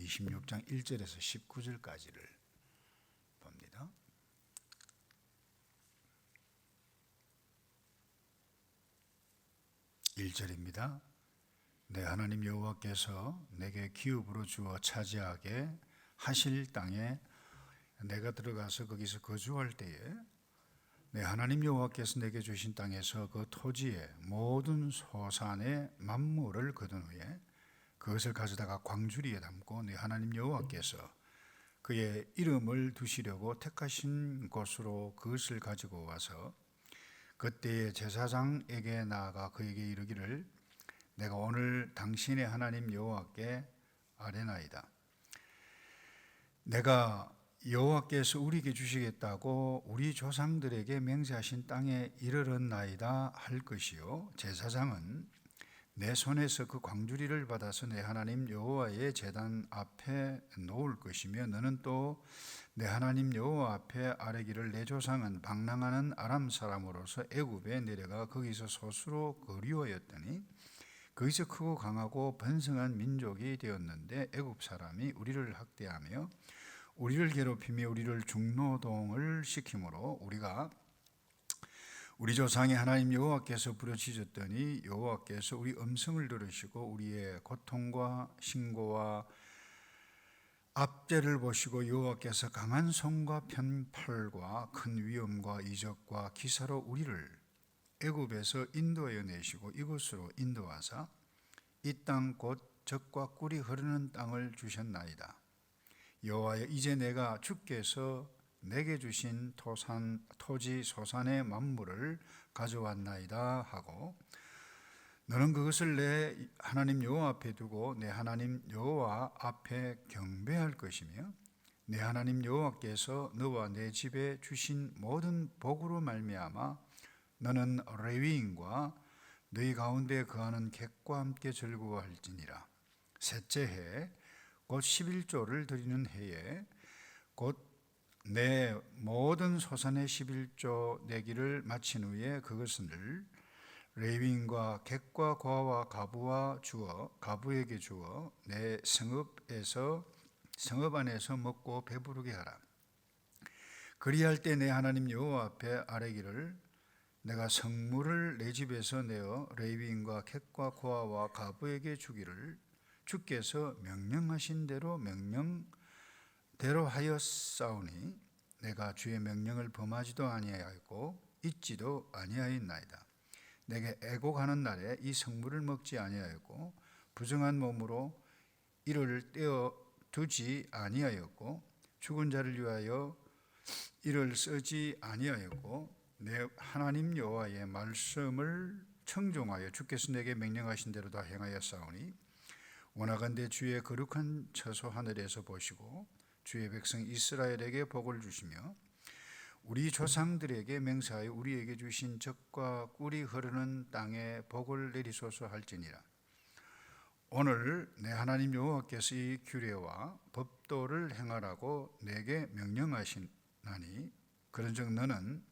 26장 1절에서 19절까지를 봅니다. (1절입니다) 내 하나님 여호와께서 내게 기업으로 주어 차지하게 하실 땅에 내가 들어가서 거기서 거주할 때에 내 하나님 여호와께서 내게 주신 땅에서 그 토지의 모든 소산의 만물을 거둔 후에 그것을 가져다가 광주리에 담고 내 하나님 여호와께서 그의 이름을 두시려고 택하신 곳으로 그것을 가지고 와서 그때의 제사장에게 나아가 그에게 이르기를 내가 오늘 당신의 하나님 여호와께 아뢰나이다. 내가 여호와께서 우리에게 주시겠다고 우리 조상들에게 맹세하신 땅에 이르렀나이다 할 것이요 제사장은 내 손에서 그 광주리를 받아서 내 하나님 여호와의 제단 앞에 놓을 것이며 너는 또 내 하나님 여호와 앞에 아뢰기를 내 조상은 방랑하는 아람 사람으로서 애굽에 내려가 거기서 소수로 거류하였더니 거기서 크고 강하고 번성한 민족이 되었는데 애굽 사람이 우리를 학대하며 우리를 괴롭히며 우리를 중노동을 시키므로 우리가 우리 조상의 하나님 여호와께서 부르짖었더니 여호와께서 우리 음성을 들으시고 우리의 고통과 신고와 압제를 보시고 여호와께서 강한 손과 편팔과 큰 위엄과 이적과 기사로 우리를 애굽에서 인도하여 내시고 이곳으로 인도하사 이 땅 곧 젖과 꿀이 흐르는 땅을 주셨나이다. 여호와여 이제 내가 주께서 내게 주신 토지 소산의 만물을 가져왔나이다 하고 너는 그것을 내 하나님 여호와 앞에 두고 내 하나님 여호와 앞에 경배할 것이며 내 하나님 여호와께서 너와 내 집에 주신 모든 복으로 말미암아 너는 레위인과 너희 가운데 거하는 객과 함께 즐거워할지니라. 셋째 해 곧 11조를 드리는 해에 곧 내 모든 소산의 11조 내기를 마친 후에 그것을 레위인과 객과 고아와 가부와 주어 가부에게 주어 내 성읍 안에서 먹고 배부르게 하라. 그리할 때 내 하나님 여호와 앞에 아뢰기를 내가 성물을 내 집에서 내어 레위인과 객과 고아와 가부에게 주기를 주께서 명령하신 대로 하였사오니 내가 주의 명령을 범하지도 아니하였고 잊지도 아니하였나이다. 내게 애곡하는 날에 이 성물을 먹지 아니하였고 부정한 몸으로 이를 떼어 두지 아니하였고 죽은 자를 위하여 이를 쓰지 아니하였고 내 하나님 여호와의 말씀을 청종하여 주께서 내게 명령하신 대로 다 행하였사오니 원하건대 주의 거룩한 처소 하늘에서 보시고 주의 백성 이스라엘에게 복을 주시며 우리 조상들에게 맹세하여 우리에게 주신 젖과 꿀이 흐르는 땅에 복을 내리소서 할지니라. 오늘 내 하나님 여호와께서 이 규례와 법도를 행하라고 내게 명령하시나니 그런즉 너는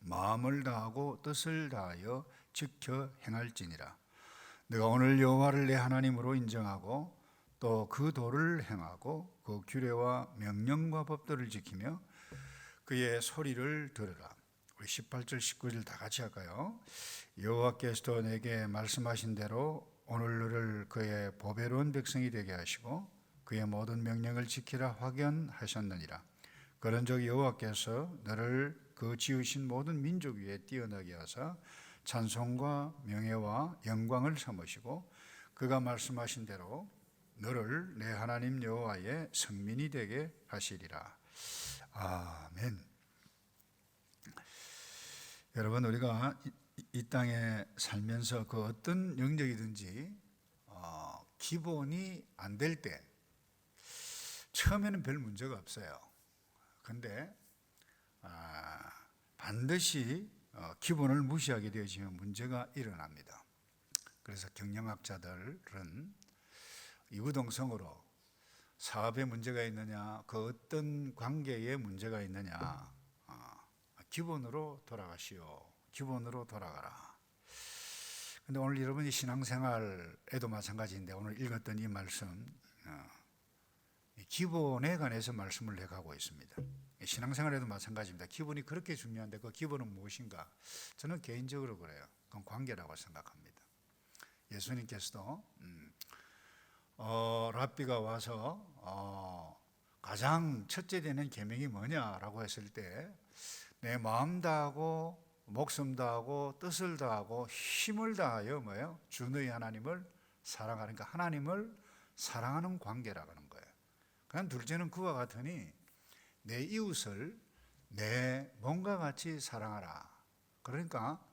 마음을 다하고 뜻을 다하여 지켜 행할지니라. 내가 오늘 여호와를 내 하나님으로 인정하고 또 그 도를 행하고 그 규례와 명령과 법도를 지키며 그의 소리를 들으라. 우리 18절 19절 다 같이 할까요? 여호와께서도 내게 말씀하신 대로 오늘 너를 그의 보배로운 백성이 되게 하시고 그의 모든 명령을 지키라 확연하셨느니라. 그런즉 여호와께서 너를 그 지으신 모든 민족 위에 뛰어나게 하사 찬송과 명예와 영광을 삼으시고 그가 말씀하신 대로 너를 내 하나님 여호와의 성민이 되게 하시리라. 아멘. 여러분 우리가 이 땅에 살면서 그 어떤 영역이든지 기본이 안 될 때 처음에는 별 문제가 없어요. 그런데 반드시 기본을 무시하게 되어지면 문제가 일어납니다. 그래서 경영학자들은 이구동성으로 사업에 문제가 있느냐, 그 어떤 관계에 문제가 있느냐, 기본으로 돌아가시오. 기본으로 돌아가라. 근데 오늘 여러분이 신앙생활에도 마찬가지인데 오늘 읽었던 이 말씀 기본에 관해서 말씀을 해가고 있습니다. 신앙생활에도 마찬가지입니다. 기본이 그렇게 중요한데 그 기본은 무엇인가? 저는 개인적으로 그래요. 그건 관계라고 생각합니다. 예수님께서도 랍비가 와서 가장 첫째 되는 계명이 뭐냐라고 했을 때 내 마음 다하고 목숨 다하고 뜻을 다하고 힘을 다하여 뭐예요? 주 너희 하나님을 사랑하는, 그러니까 하나님을 사랑하는 관계라고 하는 거예요. 그다음 둘째는 그와 같으니 내 이웃을 내 몸과 같이 사랑하라. 그러니까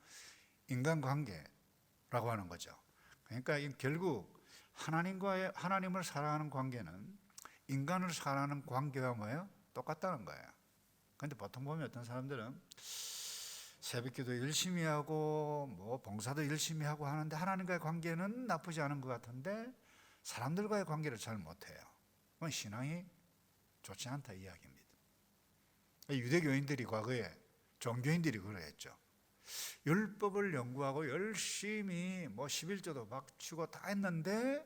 인간관계라고 하는 거죠. 그러니까 결국 하나님을 사랑하는 관계는 인간을 사랑하는 관계가 뭐예요? 똑같다는 거예요. 그런데 보통 보면 어떤 사람들은 새벽기도 열심히 하고 뭐 봉사도 열심히 하고 하는데 하나님과의 관계는 나쁘지 않은 것 같은데 사람들과의 관계를 잘 못해요. 그건 신앙이 좋지 않다 이야기입니다. 유대교인들이 과거에 종교인들이 그러했죠. 율법을 연구하고 열심히 뭐 11조도 바치고 다 했는데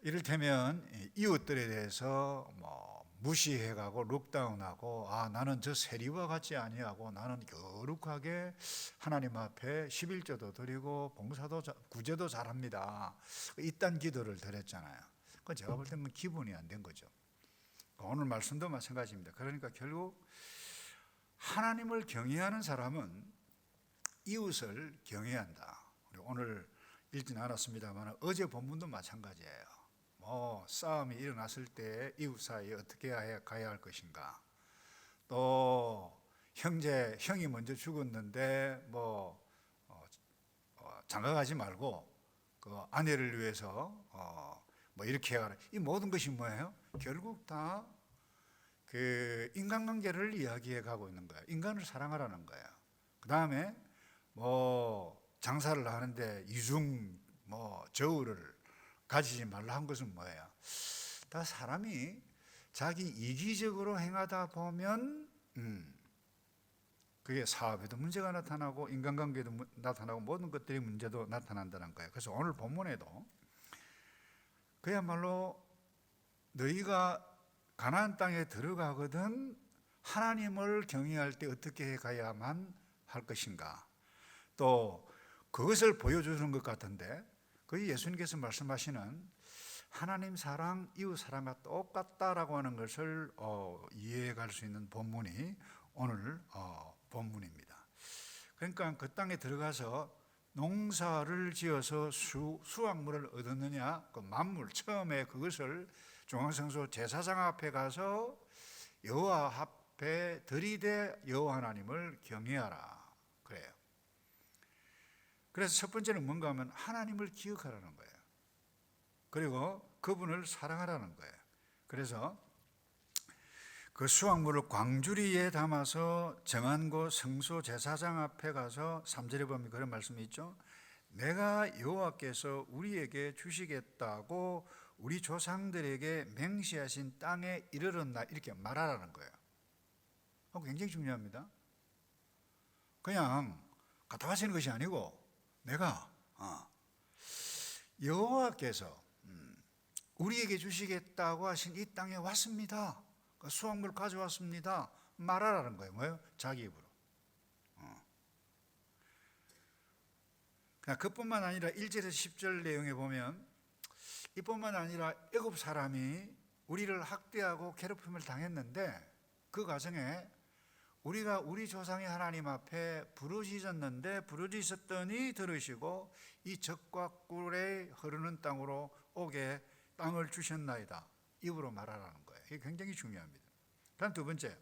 이를테면 이웃들에 대해서 뭐 무시해가고 룩다운하고 나는 저 세리와 같지 아니하고 나는 거룩하게 하나님 앞에 11조도 드리고 봉사도 구제도 잘합니다. 이딴 기도를 드렸잖아요. 그건 제가 볼 때는 기본이 안 된 거죠. 오늘 말씀도 마찬가지입니다. 그러니까 결국 하나님을 경외하는 사람은 이웃을 경외한다. 오늘 읽진 않았습니다만 어제 본문도 마찬가지예요. 싸움이 일어났을 때 이웃 사이에 어떻게 가야 할 것인가. 또 형이 먼저 죽었는데 장가가지 말고 그 아내를 위해서 이렇게 해야 이 모든 것이 뭐예요? 결국 다 그 인간관계를 이야기해 가고 있는 거예요. 인간을 사랑하라는 거예요. 그 다음에 장사를 하는데 이중 저울을 가지지 말라 한 것은 뭐예요? 다 사람이 자기 이기적으로 행하다 보면 그게 사업에도 문제가 나타나고 인간관계도 나타나고 모든 것들이 문제도 나타난다는 거예요. 그래서 오늘 본문에도 그야말로 너희가 가나안 땅에 들어가거든 하나님을 경외할 때 어떻게 가야만 할 것인가. 또 그것을 보여주는 것 같은데 그 예수님께서 말씀하시는 하나님 사랑, 이웃 사랑과 똑같다라고 하는 것을 이해해 갈 수 있는 본문이 오늘 본문입니다. 그러니까 그 땅에 들어가서 농사를 지어서 수확물을 얻었느냐, 그 만물 처음에 그것을 중앙성소 제사장 앞에 가서 여호와 앞에 들이대 여호와 하나님을 경외하라 그래요. 그래서 첫 번째는 뭔가 하면 하나님을 기억하라는 거예요. 그리고 그분을 사랑하라는 거예요. 그래서 그 수확물을 광주리에 담아서 정한 곳 성소 제사장 앞에 가서 3절에 보면 그런 말씀이 있죠. 내가 여호와께서 우리에게 주시겠다고 우리 조상들에게 맹세하신 땅에 이르렀나 이렇게 말하라는 거예요. 굉장히 중요합니다. 그냥 갖다 바치는 것이 아니고 내가 여호와께서 우리에게 주시겠다고 하신 이 땅에 왔습니다. 그 수확물 가져왔습니다. 말하라는 거예요. 뭐예요? 자기 입으로. 그냥 그뿐만 아니라 1절에서 10절 내용에 보면 이뿐만 아니라 애굽 사람이 우리를 학대하고 괴롭힘을 당했는데 그 과정에 우리가 우리 조상의 하나님 앞에 부르짖었는데 부르짖었더니 들으시고 이 적과 꿀에 흐르는 땅으로 오게 땅을 주셨나이다. 입으로 말하라는 거예요. 이게 굉장히 중요합니다. 다음 두 번째,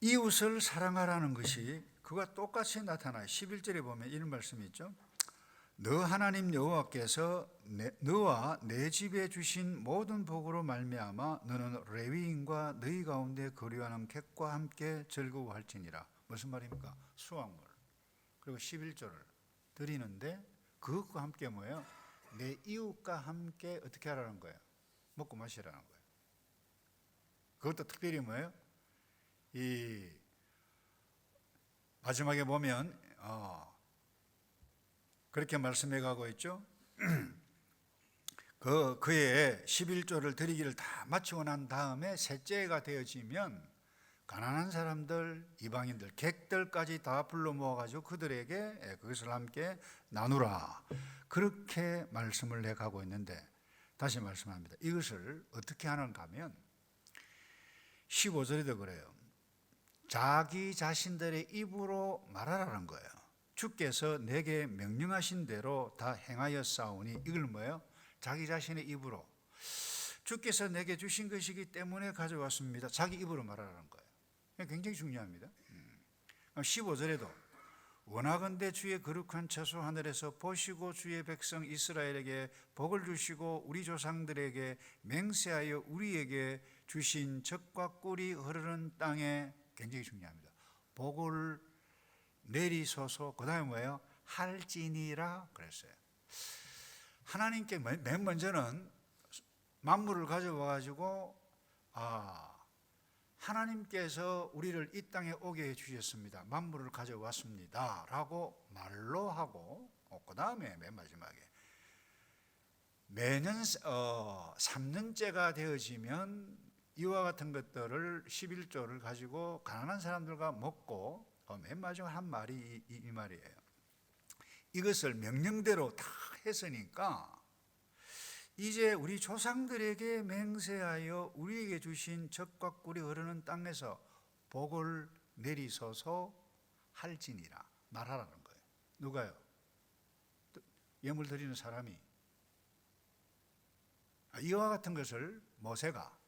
이웃을 사랑하라는 것이 그와 똑같이 나타나요. 11절에 보면 이런 말씀이 있죠. 너 하나님 여호와께서 너와 내 집에 주신 모든 복으로 말미암아 너는 레위인과 너희 가운데 거류하는 객과 함께 즐거워할지니라. 무슨 말입니까? 수확물. 그리고 11조를 드리는데 그것과 함께 뭐예요? 내 이웃과 함께 어떻게 하라는 거예요? 먹고 마시라는 거예요. 그것도 특별히 뭐예요? 이 마지막에 보면 그렇게 말씀해 가고 있죠. 그의 11조를 드리기를 다 마치고 난 다음에 셋째 해가 되어지면 가난한 사람들, 이방인들, 객들까지 다 불러 모아가지고 그들에게 그것을 함께 나누라. 그렇게 말씀을 해가고 있는데, 다시 말씀합니다. 이것을 어떻게 하는가 하면 15절에도 그래요. 자기 자신들의 입으로 말하라는 거예요. 주께서 내게 명령하신 대로 다 행하였사오니, 이걸 뭐예요? 자기 자신의 입으로, 주께서 내게 주신 것이기 때문에 가져왔습니다. 자기 입으로 말하라는 거예요. 굉장히 중요합니다. 15절에도 원하건대 주의 거룩한 처소 하늘에서 보시고 주의 백성 이스라엘에게 복을 주시고 우리 조상들에게 맹세하여 우리에게 주신 젖과 꿀이 흐르는 땅에, 굉장히 중요합니다. 복을 내리소서. 그 다음에 뭐예요? 할지니라 그랬어요. 하나님께 맨 먼저는 만물을 가져와 가지고 하나님께서 우리를 이 땅에 오게 해 주셨습니다. 만물을 가져왔습니다 라고 말로 하고, 그 다음에 맨 마지막에 매년 3년째가 되어지면 이와 같은 것들을 11조를 가지고 가난한 사람들과 먹고, 맨 마지막 한 말이 이 말이에요. 이것을 명령대로 다 했으니까 이제 우리 조상들에게 맹세하여 우리에게 주신 젖과 꿀이 흐르는 땅에서 복을 내리소서 할지니라 말하라는 거예요. 누가요? 예물 드리는 사람이. 이와 같은 것을 모세가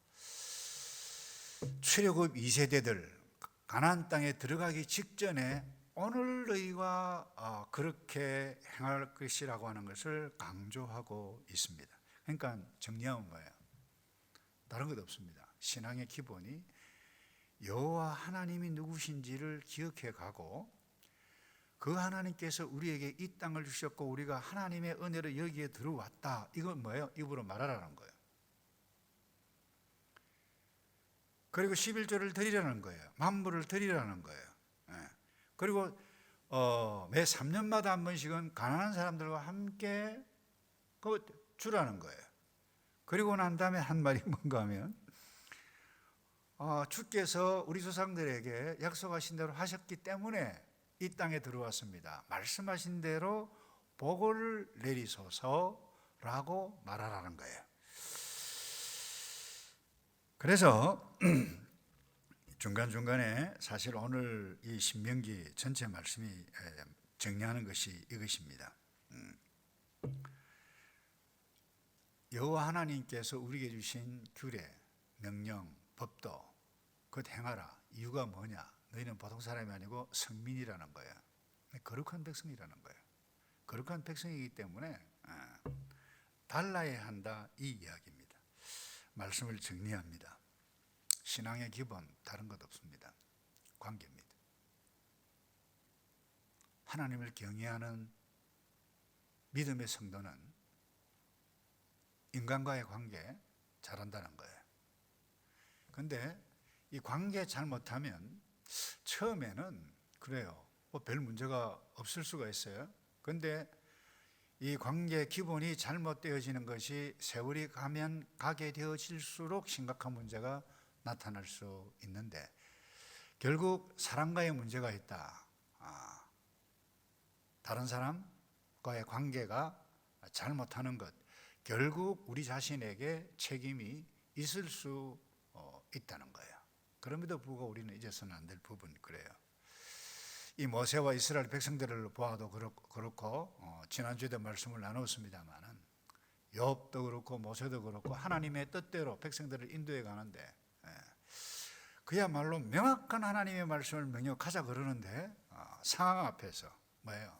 출애굽 2세대들 가나안 땅에 들어가기 직전에 오늘 너희가 그렇게 행할 것이라고 하는 것을 강조하고 있습니다. 그러니까 정리하면 뭐예요? 다른 것 없습니다. 신앙의 기본이 여호와 하나님이 누구신지를 기억해 가고, 그 하나님께서 우리에게 이 땅을 주셨고 우리가 하나님의 은혜로 여기에 들어왔다. 이건 뭐예요? 입으로 말하라는 거예요. 그리고 11조를 드리라는 거예요. 만물을 드리라는 거예요. 그리고 매 3년마다 한 번씩은 가난한 사람들과 함께 주라는 거예요. 그리고 난 다음에 한 말이 뭔가 하면 주께서 우리 조상들에게 약속하신 대로 하셨기 때문에 이 땅에 들어왔습니다. 말씀하신 대로 복을 내리소서라고 말하라는 거예요. 그래서 중간중간에 사실 오늘 이 신명기 전체 말씀이 정리하는 것이 이것입니다. 여호와 하나님께서 우리에게 주신 규례, 명령, 법도 곧 행하라. 이유가 뭐냐? 너희는 보통 사람이 아니고 성민이라는 거예요. 거룩한 백성이라는 거예요. 거룩한 백성이기 때문에 달라야 한다, 이 이야기입니다. 말씀을 정리합니다. 신앙의 기본 다른 것 없습니다. 관계입니다. 하나님을 경외하는 믿음의 성도는 인간과의 관계 잘한다는 거예요. 그런데 이 관계 잘못하면 처음에는 그래요. 별 문제가 없을 수가 있어요. 그런데 이 관계 기본이 잘못되어지는 것이 세월이 가면 가게 되어질수록 심각한 문제가 나타날 수 있는데, 결국 사람과의 문제가 있다. 다른 사람과의 관계가 잘못하는 것, 결국 우리 자신에게 책임이 있을 수 있다는 거예요. 그럼에도 불구하고 우리는 잊어서는 안 될 부분, 그래요. 이 모세와 이스라엘 백성들을 보아도 그렇고 지난주에도 말씀을 나눴습니다마는 욥도 그렇고 모세도 그렇고 하나님의 뜻대로 백성들을 인도해 가는데 그야말로 명확한 하나님의 말씀을 명령하자 그러는데 상황 앞에서 뭐예요?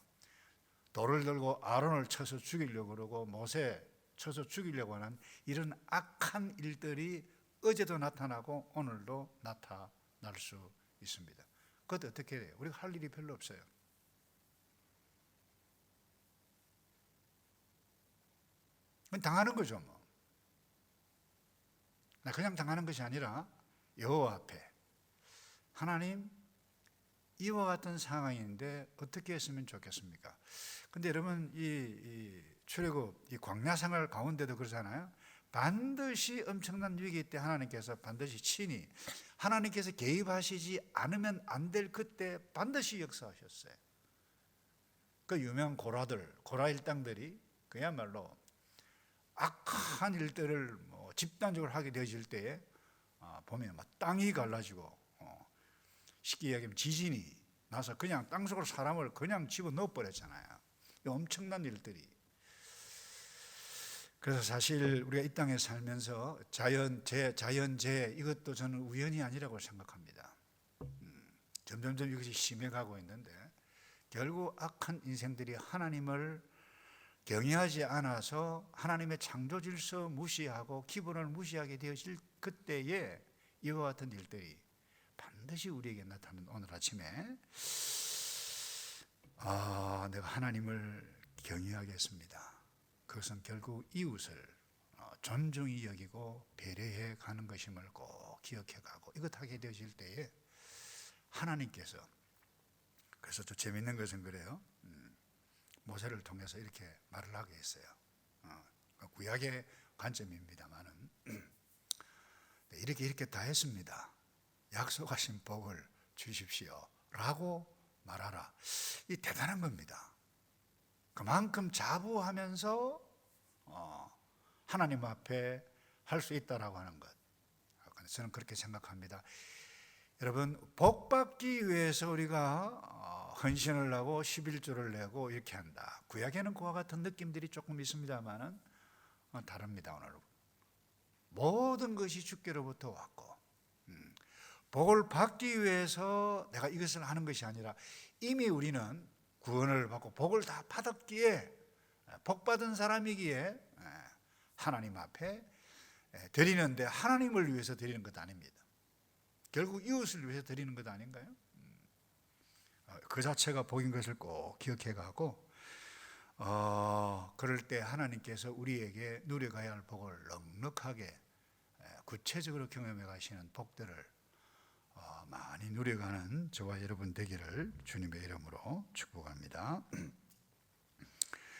돌을 들고 아론을 쳐서 죽이려고 그러고 모세 쳐서 죽이려고 하는 이런 악한 일들이 어제도 나타나고 오늘도 나타날 수 있습니다. 그것도 어떻게 해요? 우리가 할 일이 별로 없어요. 당하는 거죠, 뭐. 그냥 당하는 것이 아니라 여호와 앞에 하나님, 이와 같은 상황인데 어떻게 했으면 좋겠습니까? 근데 여러분, 이 출애굽 이 광야 생활 가운데도 그러잖아요. 반드시 엄청난 위기 때 하나님께서 반드시 친히 하나님께서 개입하시지 않으면 안 될 그때 반드시 역사하셨어요. 그 유명한 고라 일당들이 그야말로 악한 일들을 집단적으로 하게 되어질 때에 보면 막 땅이 갈라지고 쉽게 이야기하면 지진이 나서 그냥 땅속으로 사람을 그냥 집어넣어 버렸잖아요. 엄청난 일들이. 그래서 사실 우리가 이 땅에 살면서 자연재해 이것도 저는 우연이 아니라고 생각합니다. 점점점 이것이 심해가고 있는데 결국 악한 인생들이 하나님을 경외하지 않아서 하나님의 창조 질서 무시하고 기본을 무시하게 되어질 그때에 이와 같은 일들이 반드시 우리에게 나타나는 오늘 아침에 내가 하나님을 경외하겠습니다. 그것은 결국 이웃을 존중히 여기고 배려해 가는 것임을 꼭 기억해 가고 이것 하게 되어질 때에 하나님께서, 그래서 또 재밌는 것은 그래요. 모세를 통해서 이렇게 말을 하게 했어요. 구약의 관점입니다만은 이렇게 다 했습니다. 약속하신 복을 주십시오 라고 말하라. 이 대단한 겁니다. 그만큼 자부하면서 하나님 앞에 할 수 있다라고 하는 것. 저는 그렇게 생각합니다. 여러분, 복 받기 위해서 우리가 헌신을 하고 11조를 내고 이렇게 한다. 구약에는 그와 같은 느낌들이 조금 있습니다만은 다릅니다. 오늘 모든 것이 주께로부터 왔고 복을 받기 위해서 내가 이것을 하는 것이 아니라 이미 우리는 구원을 받고 복을 다 받았기에 복 받은 사람이기에 하나님 앞에 드리는데 하나님을 위해서 드리는 것 아닙니다. 결국 이웃을 위해서 드리는 것 아닌가요? 그 자체가 복인 것을 꼭 기억해 가고 그럴 때 하나님께서 우리에게 누려가야 할 복을 넉넉하게 구체적으로 경험해 가시는 복들을 많이 누려가는 저와 여러분 되기를 주님의 이름으로 축복합니다.